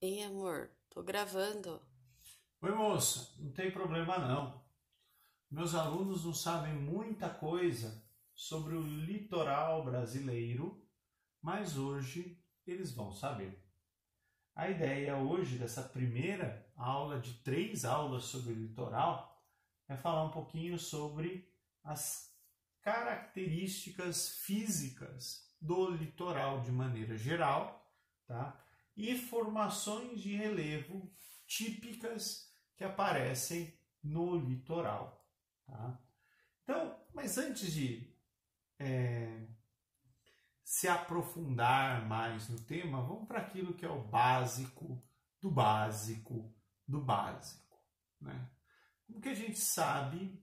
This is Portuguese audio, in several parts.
Ei, amor, tô gravando. Oi, moça, não tem problema não. Meus alunos não sabem muita coisa sobre o litoral brasileiro, mas hoje eles vão saber. A ideia hoje dessa primeira aula de 3 aulas sobre o litoral é falar um pouquinho sobre as características físicas do litoral de maneira geral, tá? E formações de relevo típicas que aparecem no litoral. Tá? Então, mas antes de se aprofundar mais no tema, vamos para aquilo que é o básico do básico do básico. Né? Como que a gente sabe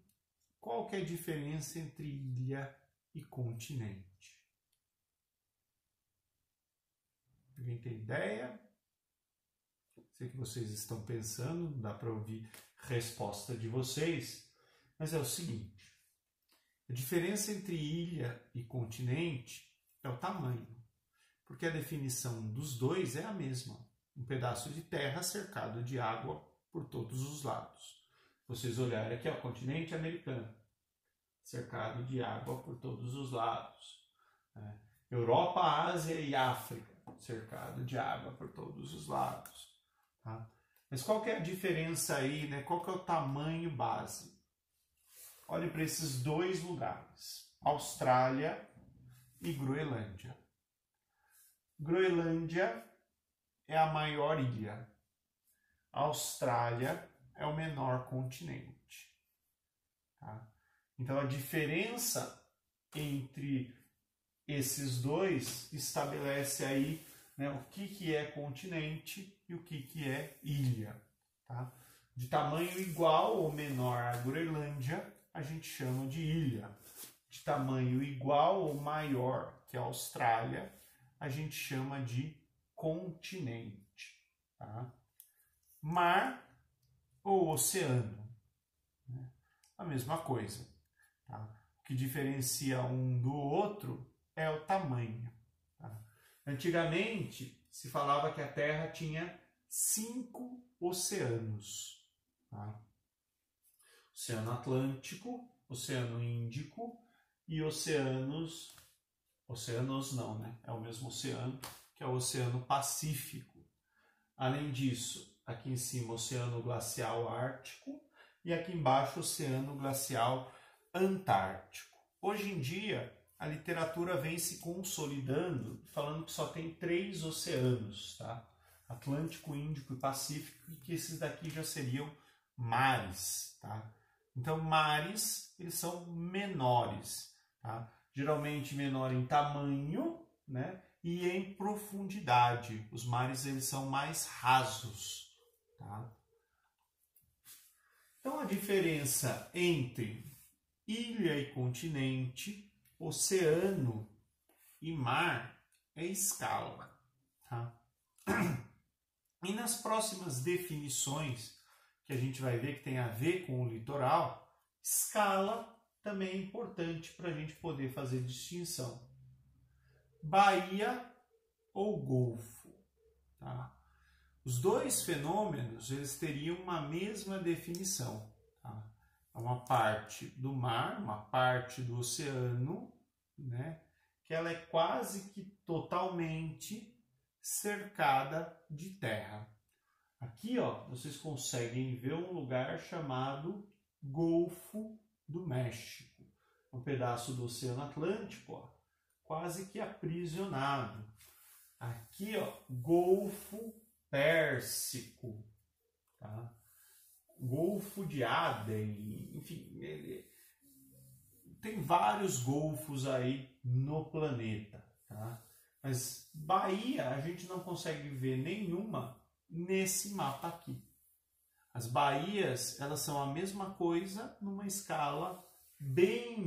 qual que é a diferença entre ilha e continente? Alguém tem ideia? Sei que vocês estão pensando, não dá para ouvir a resposta de vocês, mas é o seguinte: a diferença entre ilha e continente é o tamanho, porque a definição dos dois é a mesma: um pedaço de terra cercado de água por todos os lados. Vocês olharem aqui, ó, continente americano, cercado de água por todos os lados. Né? Europa, Ásia e África, cercado de água por todos os lados. Tá? Mas qual que é a diferença aí, né? Qual que é o tamanho base? Olhe para esses dois lugares, Austrália e Groenlândia. Groenlândia é a maior ilha. A Austrália é o menor continente. Tá? Então a diferença entre esses dois estabelece aí, né, o que é continente e o que é ilha. Tá? De tamanho igual ou menor à Groenlândia, a gente chama de ilha. De tamanho igual ou maior que a Austrália, a gente chama de continente. Tá? Mar ou oceano, né? A mesma coisa. Tá? O que diferencia um do outro é o tamanho. Tá? Antigamente, se falava que a Terra tinha 5 oceanos. Tá? Oceano Atlântico, Oceano Índico e oceanos não, né? É o mesmo oceano, que é o Oceano Pacífico. Além disso, aqui em cima, Oceano Glacial Ártico e aqui embaixo, Oceano Glacial Antártico. Hoje em dia, a literatura vem se consolidando, falando que só tem 3 oceanos, tá? Atlântico, Índico e Pacífico, e que esses daqui já seriam mares, tá? Então, mares, eles são menores, tá? Geralmente menor em tamanho, né? E em profundidade. Os mares, eles são mais rasos, tá? Então, a diferença entre ilha e continente, oceano e mar é escala, tá? E nas próximas definições que a gente vai ver que tem a ver com o litoral, escala também é importante para a gente poder fazer distinção. Baía ou golfo, tá? Os dois fenômenos, eles teriam uma mesma definição, tá? Uma parte do mar, uma parte do oceano, né? Que ela é quase que totalmente cercada de terra. Aqui, ó, vocês conseguem ver um lugar chamado Golfo do México. Um pedaço do Oceano Atlântico, ó, quase que aprisionado. Aqui, ó, Golfo Pérsico, tá? Golfo de Aden, enfim, tem vários golfos aí no planeta, tá? Mas baía a gente não consegue ver nenhuma nesse mapa aqui. As baías, elas são a mesma coisa numa escala bem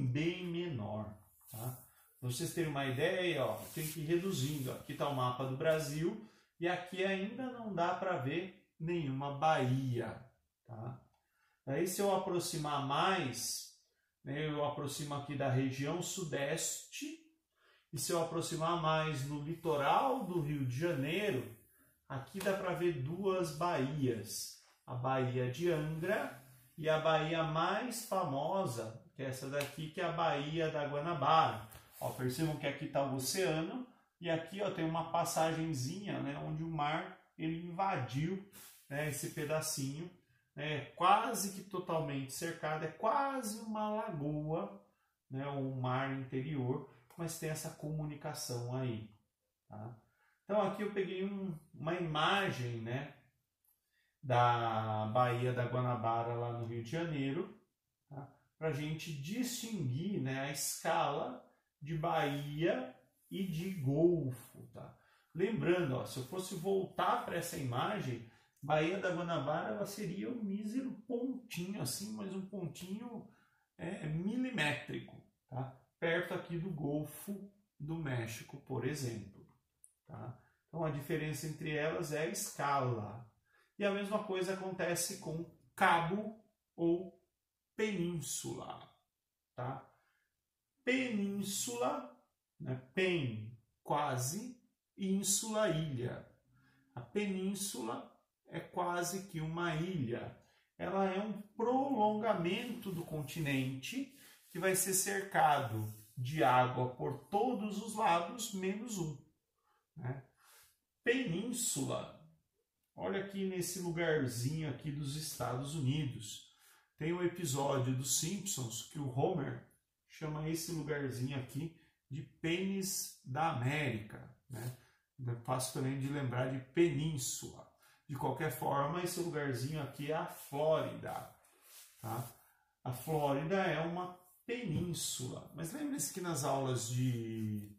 menor, tá? Para vocês terem uma ideia, ó, tem que ir reduzindo. Aqui está o mapa do Brasil e aqui ainda não dá para ver nenhuma baía, tá? Daí se eu aproximar mais, né, eu aproximo aqui da região sudeste, e se eu aproximar mais no litoral do Rio de Janeiro, aqui dá para ver duas baías. A Baía de Angra e a baía mais famosa, que é essa daqui, que é a Baía da Guanabara. Ó, percebam que aqui está o oceano e aqui ó, tem uma passagenzinha, né, onde o mar ele invadiu, né, esse pedacinho, né, quase que totalmente cercado, é quase uma lagoa, né, um mar interior, mas tem essa comunicação aí. Tá? Então aqui eu peguei uma imagem, né, da Baía da Guanabara lá no Rio de Janeiro, tá? Para a gente distinguir, né, a escala de baía e de golfo. Tá? Lembrando, ó, se eu fosse voltar para essa imagem, Baía da Guanabara ela seria um mísero pontinho, assim, mas um pontinho milimétrico, tá? Perto aqui do Golfo do México, por exemplo. Tá? Então a diferença entre elas é a escala. E a mesma coisa acontece com cabo ou península. Tá? Península, né? Pen, quase, ínsula, ilha. A península é quase que uma ilha. Ela é um prolongamento do continente que vai ser cercado de água por todos os lados, menos um. Né? Península, olha aqui nesse lugarzinho aqui dos Estados Unidos. Tem um episódio dos Simpsons que o Homer chama esse lugarzinho aqui de pênis da América. Né? É fácil também de lembrar de península. De qualquer forma, esse lugarzinho aqui é a Flórida. Tá? A Flórida é uma península. Mas lembre-se que nas aulas de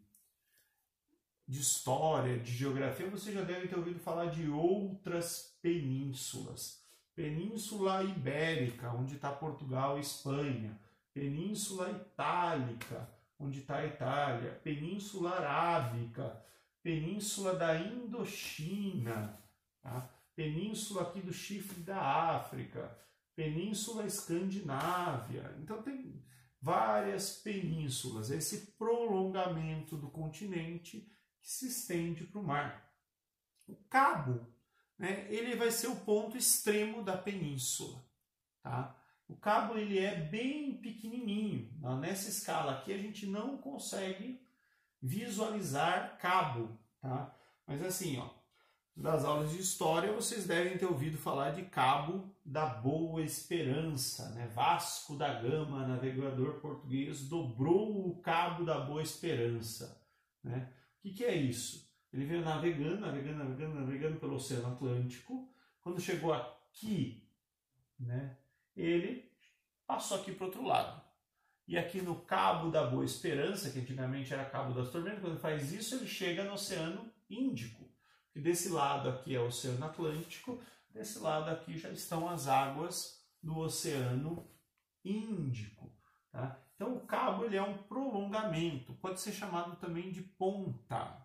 história, de geografia, você já deve ter ouvido falar de outras penínsulas. Península Ibérica, onde está Portugal e Espanha. Península Itálica, onde está a Itália. Península Arábica. Península da Indochina. Tá? Península aqui do Chifre da África. Península Escandinávia. Então tem várias penínsulas. Esse prolongamento do continente que se estende para o mar. O cabo, né, ele vai ser o ponto extremo da península. Tá? O cabo ele é bem pequenininho. Nessa escala aqui a gente não consegue visualizar cabo. Tá? Mas assim, ó, das aulas de história vocês devem ter ouvido falar de Cabo da Boa Esperança. Né? Vasco da Gama, navegador português, dobrou o Cabo da Boa Esperança. Né? O que é isso? Ele veio navegando pelo Oceano Atlântico. Quando chegou aqui, né, ele passou aqui para o outro lado. E aqui no Cabo da Boa Esperança, que antigamente era Cabo das Tormentas, quando ele faz isso, ele chega no Oceano Índico. E desse lado aqui é o Oceano Atlântico, desse lado aqui já estão as águas do Oceano Índico. Tá? Então o cabo ele é um prolongamento, pode ser chamado também de ponta.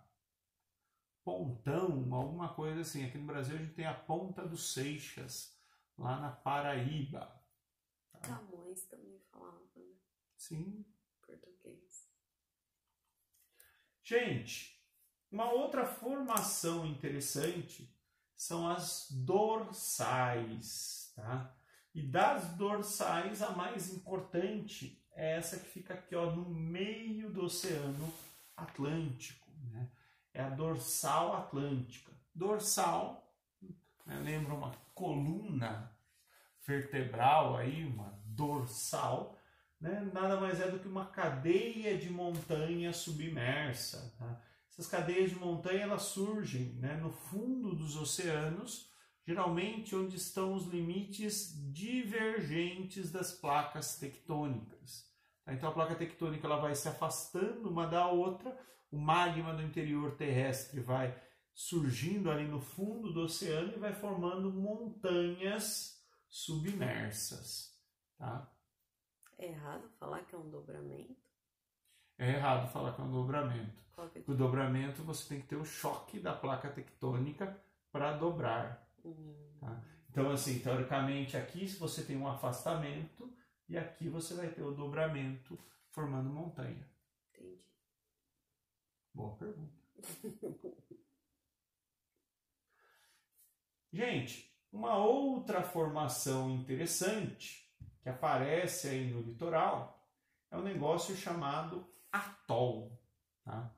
Pontão, alguma coisa assim. Aqui no Brasil a gente tem a Ponta dos Seixas, lá na Paraíba. Tá? Camões também falava, né? Sim. Português. Gente, uma outra formação interessante são as dorsais. Tá? E das dorsais, a mais importante é essa que fica aqui ó, no meio do Oceano Atlântico. Né? É a dorsal atlântica. Dorsal, né, lembra uma coluna vertebral, aí, uma dorsal, né, nada mais é do que uma cadeia de montanha submersa. Tá? Essas cadeias de montanha elas surgem, né, no fundo dos oceanos, geralmente onde estão os limites divergentes das placas tectônicas. Então a placa tectônica ela vai se afastando uma da outra, o magma do interior terrestre vai surgindo ali no fundo do oceano e vai formando montanhas submersas. Tá? É errado falar que é um dobramento? É errado falar que é um dobramento. É o dobramento você tem que ter o choque da placa tectônica para dobrar. Tá? Então, assim, teoricamente aqui você tem um afastamento e aqui você vai ter o dobramento formando montanha. Entendi. Boa pergunta. Gente, uma outra formação interessante que aparece aí no litoral é um negócio chamado atol. Tá?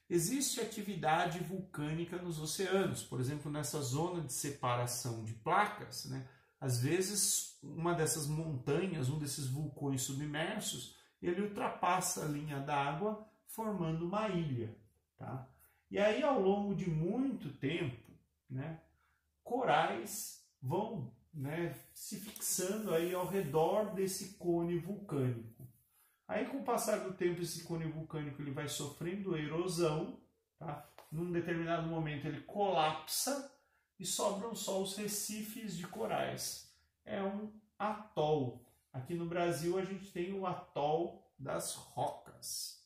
Existe atividade vulcânica nos oceanos, por exemplo, nessa zona de separação de placas, né? Às vezes uma dessas montanhas, um desses vulcões submersos, ele ultrapassa a linha d'água formando uma ilha. Tá? E aí, ao longo de muito tempo, né, corais vão, né, se fixando aí ao redor desse cone vulcânico. Aí, com o passar do tempo, esse cone vulcânico ele vai sofrendo erosão, tá? Num determinado momento ele colapsa e sobram só os recifes de corais. É um atol. Aqui no Brasil a gente tem o atol das Rocas.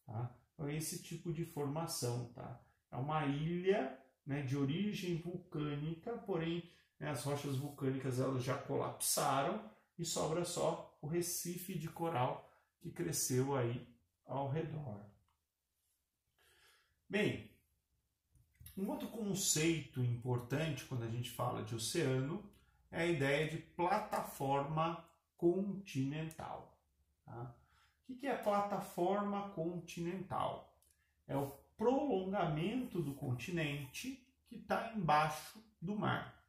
Tá? Então, é esse tipo de formação. Tá? É uma ilha, né, de origem vulcânica, porém, né, as rochas vulcânicas elas já colapsaram e sobra só o recife de coral que cresceu aí ao redor. Bem, um outro conceito importante quando a gente fala de oceano é a ideia de plataforma continental. Tá? O que é plataforma continental? É o prolongamento do continente que está embaixo do mar.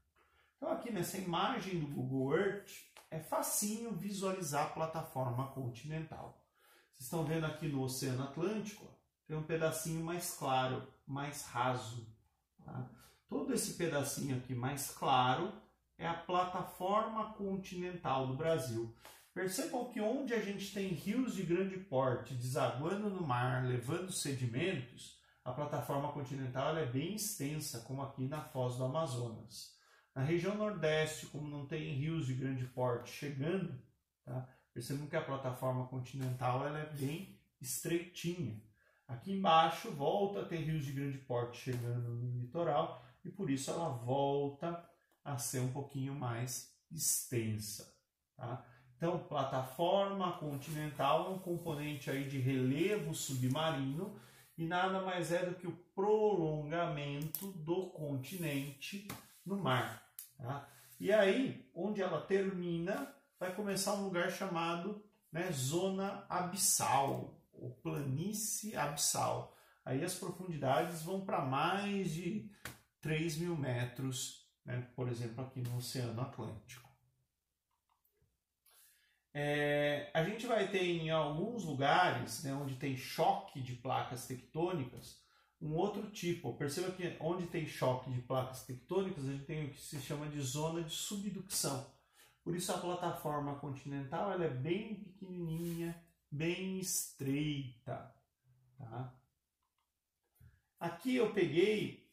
Então aqui nessa imagem do Google Earth é facinho visualizar a plataforma continental. Vocês estão vendo aqui no Oceano Atlântico, tem um pedacinho mais claro, mais raso. Tá? Todo esse pedacinho aqui mais claro é a plataforma continental do Brasil. Percebam que onde a gente tem rios de grande porte desaguando no mar, levando sedimentos, a plataforma continental ela é bem extensa, como aqui na Foz do Amazonas. Na região nordeste, como não tem rios de grande porte chegando, tá? Percebam que a plataforma continental ela é bem estreitinha. Aqui embaixo volta a ter rios de grande porte chegando no litoral e por isso ela volta a ser um pouquinho mais extensa. Tá? Então, plataforma continental é um componente aí de relevo submarino e nada mais é do que o prolongamento do continente no mar. Tá? E aí, onde ela termina, vai começar um lugar chamado, né, zona abissal, ou planície abissal. Aí as profundidades vão para mais de 3.000 metros, né, por exemplo, aqui no Oceano Atlântico. A gente vai ter em alguns lugares, né, onde tem choque de placas tectônicas, um outro tipo. Perceba que onde tem choque de placas tectônicas, a gente tem o que se chama de zona de subducção. Por isso a plataforma continental ela é bem pequenininha, bem estreita. Tá? Aqui eu peguei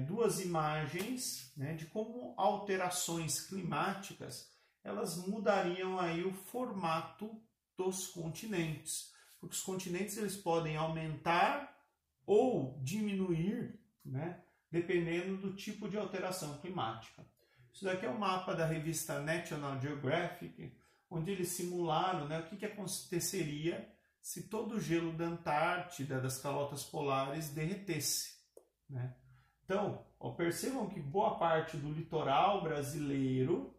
duas imagens, né, de como alterações climáticas elas mudariam aí o formato dos continentes. Porque os continentes eles podem aumentar ou diminuir, né, dependendo do tipo de alteração climática. Isso daqui é um mapa da revista National Geographic, onde eles simularam, né, o que aconteceria se todo o gelo da Antártida, das calotas polares, derretesse. Né? Então, percebam que boa parte do litoral brasileiro,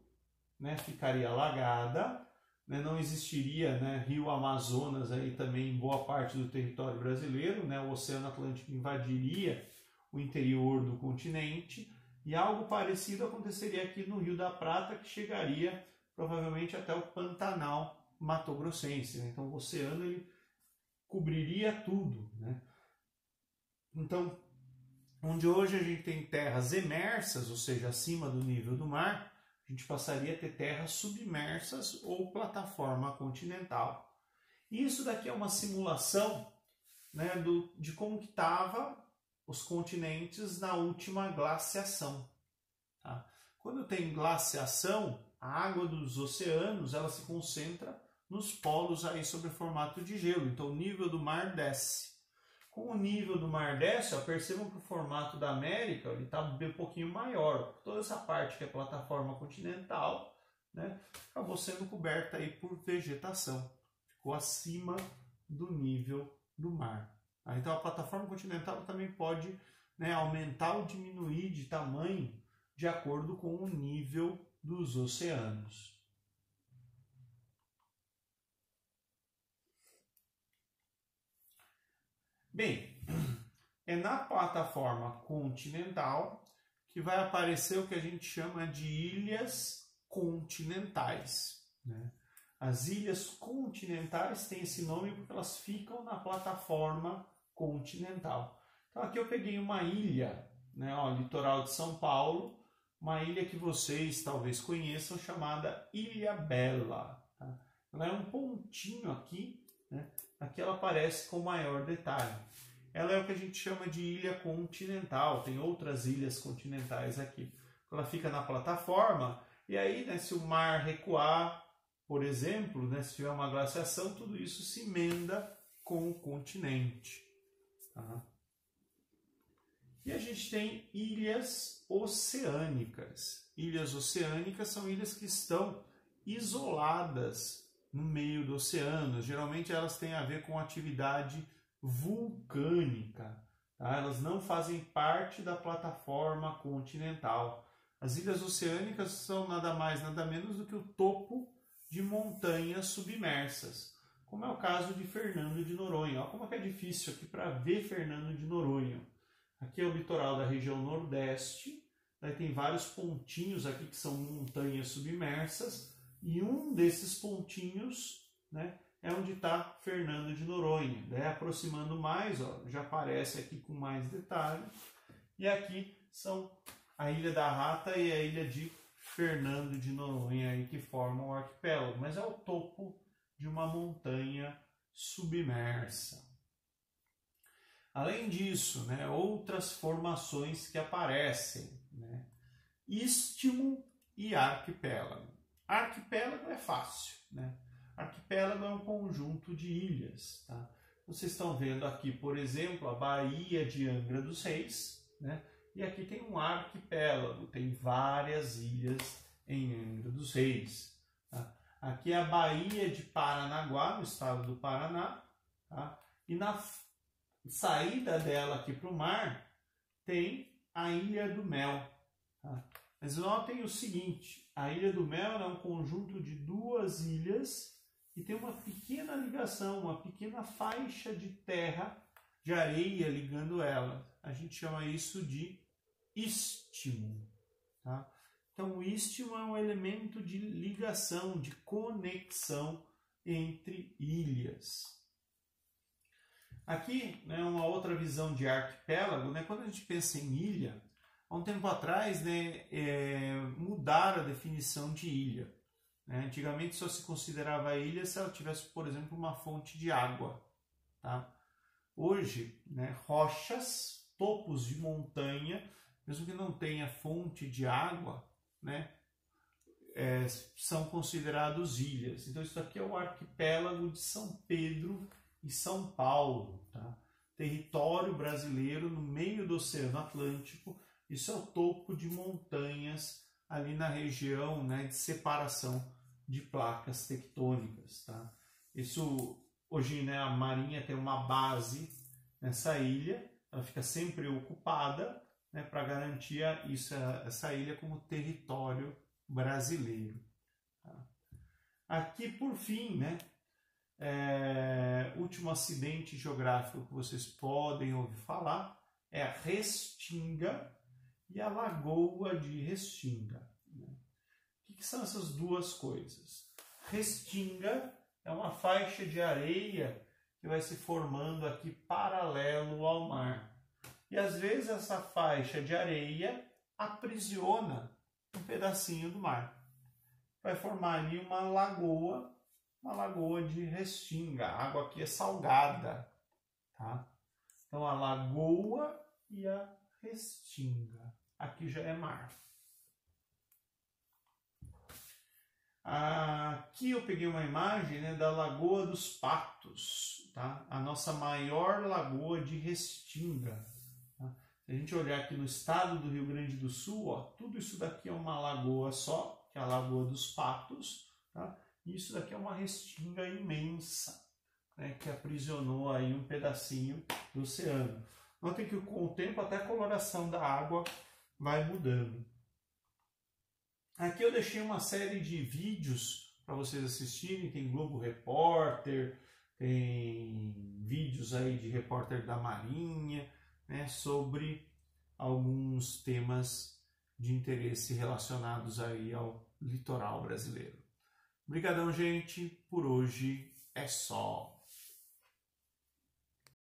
né, ficaria alagada, né, não existiria, né, rio Amazonas aí também em boa parte do território brasileiro, né, o Oceano Atlântico invadiria o interior do continente e algo parecido aconteceria aqui no Rio da Prata, que chegaria provavelmente até o Pantanal Mato-Grossense. Né? Então o oceano ele cobriria tudo. Né? Então, onde hoje a gente tem terras emersas, ou seja, acima do nível do mar, a gente passaria a ter terras submersas ou plataforma continental. Isso daqui é uma simulação, né, de como que estavam os continentes na última glaciação. Tá? Quando tem glaciação, a água dos oceanos ela se concentra nos polos aí sob formato de gelo. Então o nível do mar desce. Com o nível do mar desce, percebam que o formato da América está um pouquinho maior. Toda essa parte que é plataforma continental, né, acabou sendo coberta aí por vegetação. Ficou acima do nível do mar. Então a plataforma continental também pode, né, aumentar ou diminuir de tamanho, de acordo com o nível dos oceanos. Bem, é na plataforma continental que vai aparecer o que a gente chama de ilhas continentais, né? As ilhas continentais têm esse nome porque elas ficam na plataforma continental. Então aqui eu peguei uma ilha, né, ó, litoral de São Paulo, uma ilha que vocês talvez conheçam chamada Ilhabela. Tá? Ela é um pontinho aqui, né? Aqui ela aparece com maior detalhe. Ela é o que a gente chama de ilha continental, tem outras ilhas continentais aqui. Ela fica na plataforma e aí, né, se o mar recuar, por exemplo, né, se tiver uma glaciação, tudo isso se emenda com o continente. Tá? E a gente tem ilhas oceânicas. Ilhas oceânicas são ilhas que estão isoladas no meio do oceano. Geralmente elas têm a ver com atividade vulcânica. Tá? Elas não fazem parte da plataforma continental. As ilhas oceânicas são nada mais, nada menos do que o topo de montanhas submersas, como é o caso de Fernando de Noronha. Olha como é difícil aqui para ver Fernando de Noronha. Aqui é o litoral da região nordeste, daí tem vários pontinhos aqui que são montanhas submersas, e um desses pontinhos, né, é onde está Fernando de Noronha. Daí aproximando mais, ó, já aparece aqui com mais detalhe, e aqui são a Ilha da Rata e a ilha de Fernando de Noronha aí que formam o arquipélago, mas é o topo de uma montanha submersa. Além disso, né, outras formações que aparecem, né, istmo e arquipélago. Arquipélago é fácil, né? Arquipélago é um conjunto de ilhas, tá? Vocês estão vendo aqui, por exemplo, a Baía de Angra dos Reis, né? E aqui tem um arquipélago, tem várias ilhas em Angra dos Reis. Tá? Aqui é a Baía de Paranaguá, no estado do Paraná. Tá? E na saída dela aqui para o mar, tem a Ilha do Mel. Tá? Mas notem o seguinte, a Ilha do Mel é um conjunto de duas ilhas e tem uma pequena ligação, uma pequena faixa de terra, de areia ligando elas. A gente chama isso de istmo. Tá? Então, o istmo é um elemento de ligação, de conexão entre ilhas. Aqui, né, uma outra visão de arquipélago, né, quando a gente pensa em ilha, há um tempo atrás, né, mudaram a definição de ilha. Né? Antigamente só se considerava ilha se ela tivesse, por exemplo, uma fonte de água. Tá? Hoje, né, rochas, topos de montanha, mesmo que não tenha fonte de água, né, são considerados ilhas. Então isso aqui é o arquipélago de São Pedro e São Paulo. Tá? Território brasileiro no meio do Oceano Atlântico. Isso é o topo de montanhas ali na região, né, de separação de placas tectônicas. Tá? Isso, hoje, né, a Marinha tem uma base nessa ilha, ela fica sempre ocupada, né, para garantir essa ilha como território brasileiro. Tá? Aqui, por fim, né, último acidente geográfico que vocês podem ouvir falar é a Restinga e a Lagoa de Restinga. Né? O que são essas duas coisas? Restinga é uma faixa de areia que vai se formando aqui paralelo ao mar. E às vezes essa faixa de areia aprisiona um pedacinho do mar. Vai formar ali uma lagoa de Restinga. A água aqui é salgada. Tá? Então a lagoa e a Restinga. Aqui já é mar. Aqui eu peguei uma imagem, né, da Lagoa dos Patos, tá? A nossa maior lagoa de Restinga. Tá? Se a gente olhar aqui no estado do Rio Grande do Sul, ó, tudo isso daqui é uma lagoa só, que é a Lagoa dos Patos. Tá? E isso daqui é uma restinga imensa, né, que aprisionou aí um pedacinho do oceano. Notem que com o tempo até a coloração da água vai mudando. Aqui eu deixei uma série de vídeos para vocês assistirem, tem Globo Repórter, tem vídeos aí de repórter da Marinha, né, sobre alguns temas de interesse relacionados aí ao litoral brasileiro. Obrigadão, gente, por hoje é só.